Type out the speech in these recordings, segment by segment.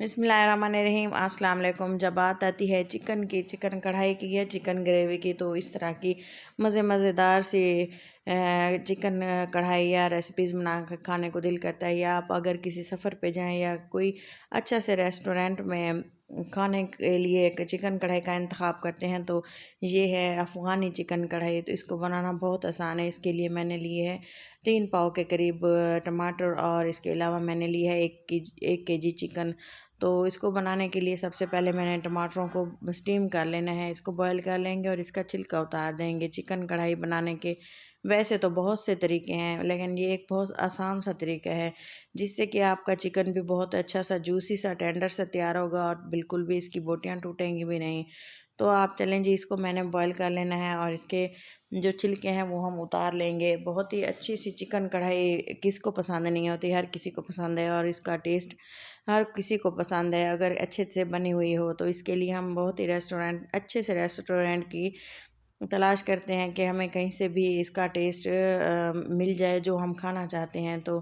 बिस्मिल्लाहिर्रहमानिर्रहीम। अस्सलाम वालेकुम। जब बात आती है चिकन की, चिकन कढ़ाई की या चिकन ग्रेवी की, तो इस तरह की मज़ेदार सी चिकन कढ़ाई या रेसिपीज़ बना कर खाने को दिल करता है। या आप अगर किसी सफ़र पे जाएं या कोई अच्छा से रेस्टोरेंट में खाने के लिए एक चिकन कढ़ाई का इंतखाब करते हैं, तो ये है अफ़गानी चिकन कढ़ाई। तो इसको बनाना बहुत आसान है। इसके लिए मैंने लिए है 3 पाव के करीब टमाटर, और इसके अलावा मैंने लिया है 1 केजी चिकन। तो इसको बनाने के लिए सबसे पहले मैंने टमाटरों को स्टीम कर लेना है। इसको बॉईल कर लेंगे और इसका छिलका उतार देंगे। चिकन कढ़ाई बनाने के वैसे तो बहुत से तरीके हैं, लेकिन ये एक बहुत आसान सा तरीका है जिससे कि आपका चिकन भी बहुत अच्छा सा जूसी सा टेंडर सा तैयार होगा और बिल्कुल भी इसकी बोटियाँ टूटेंगी भी नहीं। तो आप चलें जी, इसको मैंने बॉईल कर लेना है और इसके जो छिलके हैं वो हम उतार लेंगे। बहुत ही अच्छी सी चिकन कढ़ाई किसको पसंद नहीं होती, हर किसी को पसंद है और इसका टेस्ट हर किसी को पसंद है अगर अच्छे से बनी हुई हो। तो इसके लिए हम बहुत ही अच्छे से रेस्टोरेंट की तलाश करते हैं कि हमें कहीं से भी इसका टेस्ट मिल जाए जो हम खाना चाहते हैं। तो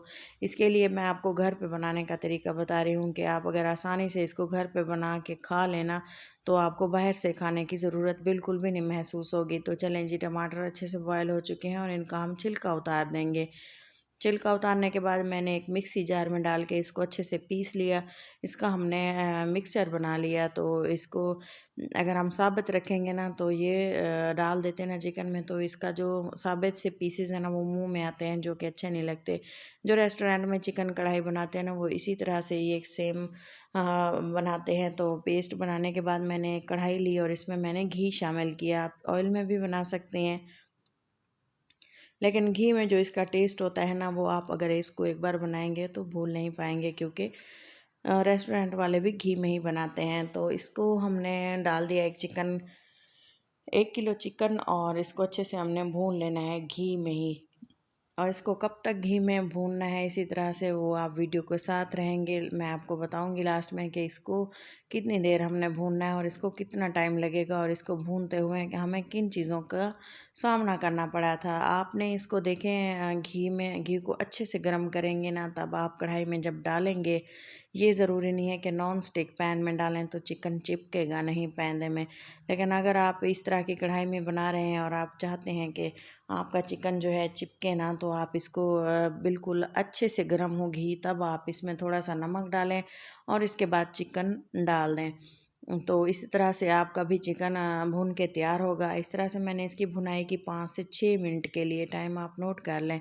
इसके लिए मैं आपको घर पे बनाने का तरीका बता रही हूँ कि आप अगर आसानी से इसको घर पे बना के खा लेना, तो आपको बाहर से खाने की ज़रूरत बिल्कुल भी नहीं महसूस होगी। तो चलें जी, टमाटर अच्छे से बॉयल हो चुके हैं और इनका हम छिलका उतार देंगे। छिलका उतारने के बाद मैंने एक मिक्सी जार में डाल के इसको अच्छे से पीस लिया। इसका हमने मिक्सचर बना लिया। तो इसको अगर हम साबित रखेंगे ना, तो ये डाल देते हैं ना चिकन में, तो इसका जो साबित से पीसेस हैं ना वो मुंह में आते हैं, जो कि अच्छे नहीं लगते। जो रेस्टोरेंट में चिकन कढ़ाई बनाते हैं ना, वो इसी तरह से ये एक सेम बनाते हैं। तो पेस्ट बनाने के बाद मैंने एक कढ़ाई ली और इसमें मैंने घी शामिल किया। आप ऑयल में भी बना सकते हैं, लेकिन घी में जो इसका टेस्ट होता है ना, वो आप अगर इसको एक बार बनाएंगे तो भूल नहीं पाएंगे, क्योंकि रेस्टोरेंट वाले भी घी में ही बनाते हैं। तो इसको हमने डाल दिया 1 किलो चिकन, और इसको अच्छे से हमने भून लेना है घी में ही। और इसको कब तक घी में भूनना है, इसी तरह से वो आप वीडियो के साथ रहेंगे। मैं आपको बताऊंगी लास्ट में कि इसको कितनी देर हमने भूनना है और इसको कितना टाइम लगेगा, और इसको भूनते हुए कि हमें किन चीज़ों का सामना करना पड़ा था। आपने इसको देखें, घी को अच्छे से गर्म करेंगे ना, तब आप कढ़ाई में जब डालेंगे, ये ज़रूरी नहीं है कि नॉन स्टिक पैन में डालें तो चिकन चिपकेगा नहीं पैंदे में। लेकिन अगर आप इस तरह की कढ़ाई में बना रहे हैं और आप चाहते हैं कि आपका चिकन जो है चिपके ना, तो आप इसको बिल्कुल अच्छे से गर्म हो घी, तब आप इसमें थोड़ा सा नमक डालें और इसके बाद चिकन डाल दें। तो इस तरह से आपका भी चिकन भून के तैयार होगा। इस तरह से मैंने इसकी भुनाई की 5 से 6 मिनट के लिए, टाइम आप नोट कर लें।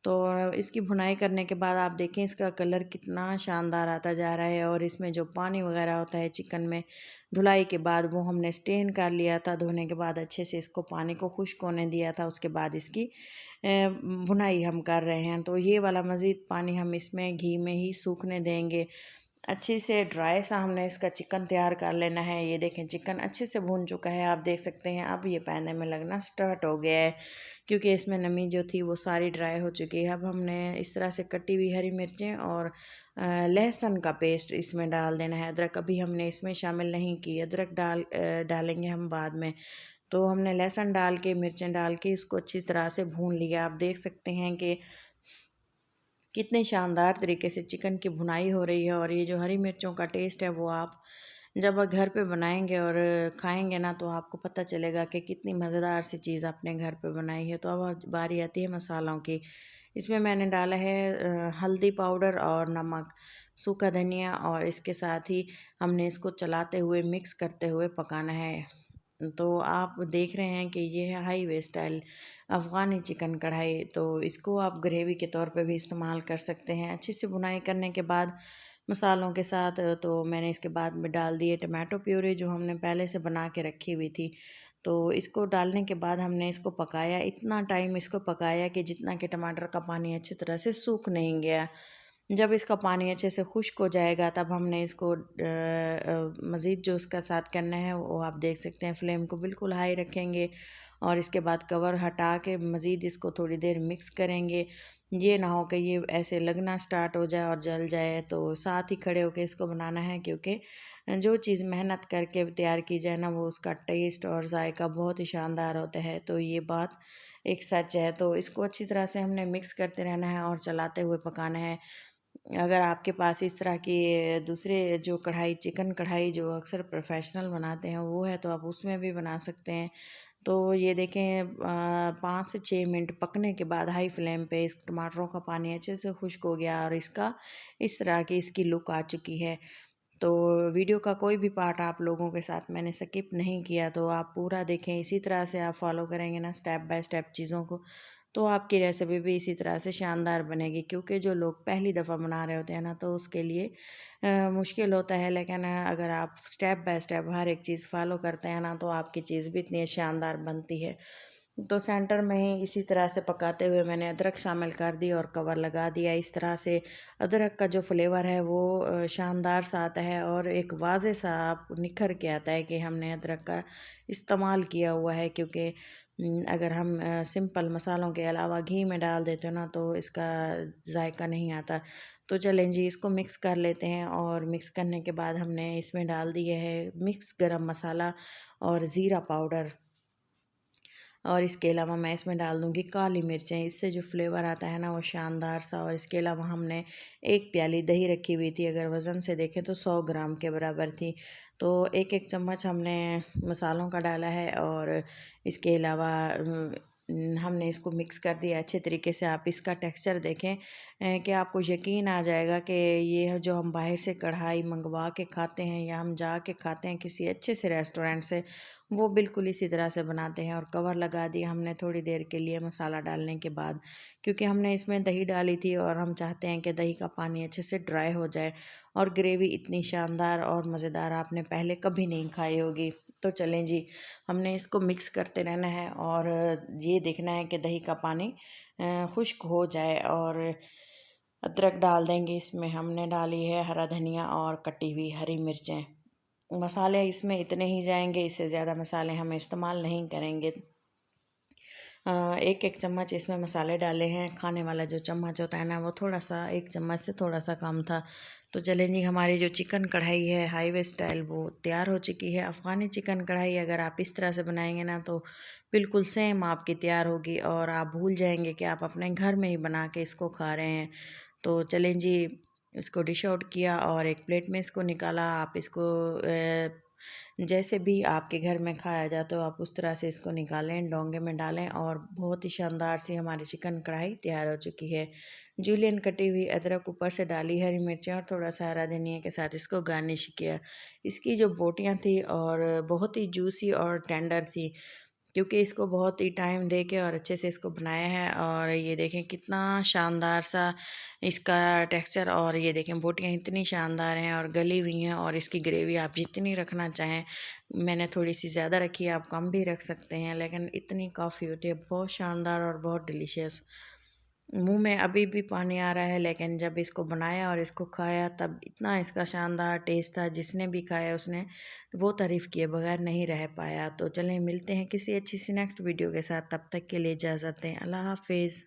तो इसकी भुनाई करने के बाद आप देखें इसका कलर कितना शानदार आता जा रहा है, और इसमें जो पानी वगैरह होता है चिकन में धुलाई के बाद, वो हमने स्टेन कर लिया था। धोने के बाद अच्छे से इसको पानी को खुश्क होने दिया था। उसके बाद इसकी भुनाई हम कर रहे हैं। तो ये वाला मज़ीद पानी हम इसमें घी में ही सूखने देंगे। अच्छे से ड्राई सा हमने इसका चिकन तैयार कर लेना है। ये देखें चिकन अच्छे से भून चुका है, आप देख सकते हैं। अब ये पैने में लगना स्टार्ट हो गया है, क्योंकि इसमें नमी जो थी वो सारी ड्राई हो चुकी है। अब हमने इस तरह से कटी हुई हरी मिर्चें और लहसुन का पेस्ट इसमें डाल देना है। अदरक अभी हमने इसमें शामिल नहीं की, अदरक डालेंगे हम बाद में। तो हमने लहसुन डाल के, मिर्चें डाल के इसको अच्छी तरह से भून लिया। आप देख सकते हैं कि कितने शानदार तरीके से चिकन की भुनाई हो रही है। और ये जो हरी मिर्चों का टेस्ट है, वो आप जब घर पे बनाएंगे और खाएंगे ना, तो आपको पता चलेगा कि कितनी मज़ेदार सी चीज़ आपने घर पे बनाई है। तो अब बारी आती है मसालों की। इसमें मैंने डाला है हल्दी पाउडर और नमक, सूखा धनिया, और इसके साथ ही हमने इसको चलाते हुए मिक्स करते हुए पकाना है। तो आप देख रहे हैं कि ये है हाईवे स्टाइल अफ़गानी चिकन कढ़ाई। तो इसको आप ग्रेवी के तौर पे भी इस्तेमाल कर सकते हैं। अच्छी से भुनाई करने के बाद मसालों के साथ, तो मैंने इसके बाद में डाल दिए टमाटो प्यूरी जो हमने पहले से बना के रखी हुई थी। तो इसको डालने के बाद हमने इसको पकाया, इतना टाइम इसको पकाया कि जितना कि टमाटर का पानी अच्छी तरह से सूख नहीं गया। जब इसका पानी अच्छे से खुश्क हो जाएगा, तब हमने इसको मज़ीद जो उसका साथ करना है, वो आप देख सकते हैं। फ्लेम को बिल्कुल हाई रखेंगे और इसके बाद कवर हटा के मज़ीद इसको थोड़ी देर मिक्स करेंगे। ये ना हो कि ये ऐसे लगना स्टार्ट हो जाए और जल जाए। तो साथ ही खड़े होकर इसको बनाना है, क्योंकि जो चीज़ मेहनत करके तैयार की जाए ना, वो उसका टेस्ट और जायका बहुत ही शानदार होता है। तो ये बात एक सच है। तो इसको अच्छी तरह से हमने मिक्स करते रहना है और चलाते हुए पकाना है। अगर आपके पास इस तरह की दूसरे जो कढ़ाई, चिकन कढ़ाई जो अक्सर प्रोफेशनल बनाते हैं वो है, तो आप उसमें भी बना सकते हैं। तो ये देखें 5 से 6 मिनट पकने के बाद हाई फ्लेम पे इस टमाटरों का पानी अच्छे से खुश्क हो गया और इसका इस तरह की इसकी लुक आ चुकी है। तो वीडियो का कोई भी पार्ट आप लोगों के साथ मैंने स्किप नहीं किया, तो आप पूरा देखें। इसी तरह से आप फॉलो करेंगे ना स्टेप बाय स्टेप चीज़ों को, तो आपकी रेसिपी भी इसी तरह से शानदार बनेगी। क्योंकि जो लोग पहली दफ़ा बना रहे होते हैं ना, तो उसके लिए मुश्किल होता है, लेकिन अगर आप स्टेप बाय स्टेप हर एक चीज़ फॉलो करते हैं ना, तो आपकी चीज़ भी इतनी शानदार बनती है। तो सेंटर में ही इसी तरह से पकाते हुए मैंने अदरक शामिल कर दी और कवर लगा दिया। इस तरह से अदरक का जो फ्लेवर है वो शानदार सा आता है और एक वाज़े सा आप निखर के आता है कि हमने अदरक का इस्तेमाल किया हुआ है। क्योंकि अगर हम सिंपल मसालों के अलावा घी में डाल देते हैं ना, तो इसका जायका नहीं आता। तो चलें जी, इसको मिक्स कर लेते हैं और मिक्स करने के बाद हमने इसमें डाल दिए है मिक्स गरम मसाला और ज़ीरा पाउडर। और इसके अलावा मैं इसमें डाल दूँगी काली मिर्चें। इससे जो फ्लेवर आता है ना वो शानदार सा। और इसके अलावा हमने 1 प्याली दही रखी हुई थी, अगर वज़न से देखें तो 100 ग्राम के बराबर थी। तो 1-1 चम्मच हमने मसालों का डाला है और इसके अलावा हमने इसको मिक्स कर दिया अच्छे तरीके से। आप इसका टेक्सचर देखें कि आपको यकीन आ जाएगा कि ये जो हम बाहर से कढ़ाई मंगवा के खाते हैं या हम जा के खाते हैं किसी अच्छे से रेस्टोरेंट से, वो बिल्कुल इसी तरह से बनाते हैं। और कवर लगा दिया हमने थोड़ी देर के लिए मसाला डालने के बाद, क्योंकि हमने इसमें दही डाली थी और हम चाहते हैं कि दही का पानी अच्छे से ड्राई हो जाए। और ग्रेवी इतनी शानदार और मज़ेदार आपने पहले कभी नहीं खाई होगी। तो चलें जी, हमने इसको मिक्स करते रहना है और ये देखना है कि दही का पानी खुश्क हो जाए। और अदरक डाल देंगे इसमें, हमने डाली है हरा धनिया और कटी हुई हरी मिर्चें। मसाले इसमें इतने ही जाएंगे, इससे ज़्यादा मसाले हम इस्तेमाल नहीं करेंगे। 1-1 चम्मच इसमें मसाले डाले हैं। खाने वाला जो चम्मच होता है ना, वो थोड़ा सा 1 चम्मच से थोड़ा सा कम था। तो चलें जी, हमारी जो चिकन कढ़ाई है हाईवे स्टाइल वो तैयार हो चुकी है। अफ़गानी चिकन कढ़ाई अगर आप इस तरह से बनाएंगे ना, तो बिल्कुल सेम आपकी तैयार होगी और आप भूल जाएंगे कि आप अपने घर में ही बना के इसको खा रहे हैं। तो चलें जी, इसको डिश आउट किया और एक प्लेट में इसको निकाला। आप इसको जैसे भी आपके घर में खाया जाता हो आप उस तरह से इसको निकालें, डोंगे में डालें और बहुत ही शानदार सी हमारी चिकन कढ़ाई तैयार हो चुकी है। जूलियन कटी हुई अदरक ऊपर से डाली, हरी मिर्चें और थोड़ा सा हरा धनिया के साथ इसको गार्निश किया। इसकी जो बोटियां थी और बहुत ही जूसी और टेंडर थी, क्योंकि इसको बहुत ही टाइम दे के और अच्छे से इसको बनाया है। और ये देखें कितना शानदार सा इसका टेक्सचर। और ये देखें बोटियाँ इतनी शानदार हैं और गली हुई हैं। और इसकी ग्रेवी आप जितनी रखना चाहें, मैंने थोड़ी सी ज़्यादा रखी है, आप कम भी रख सकते हैं, लेकिन इतनी काफ़ी होती है। बहुत शानदार और बहुत डिलीशियस। मुंह में अभी भी पानी आ रहा है, लेकिन जब इसको बनाया और इसको खाया तब इतना इसका शानदार टेस्ट था, जिसने भी खाया उसने वो तारीफ़ किए बगैर नहीं रह पाया। तो चलें मिलते हैं किसी अच्छी सी नेक्स्ट वीडियो के साथ, तब तक के लिए इजाज़त दें। अल्लाह हाफिज़।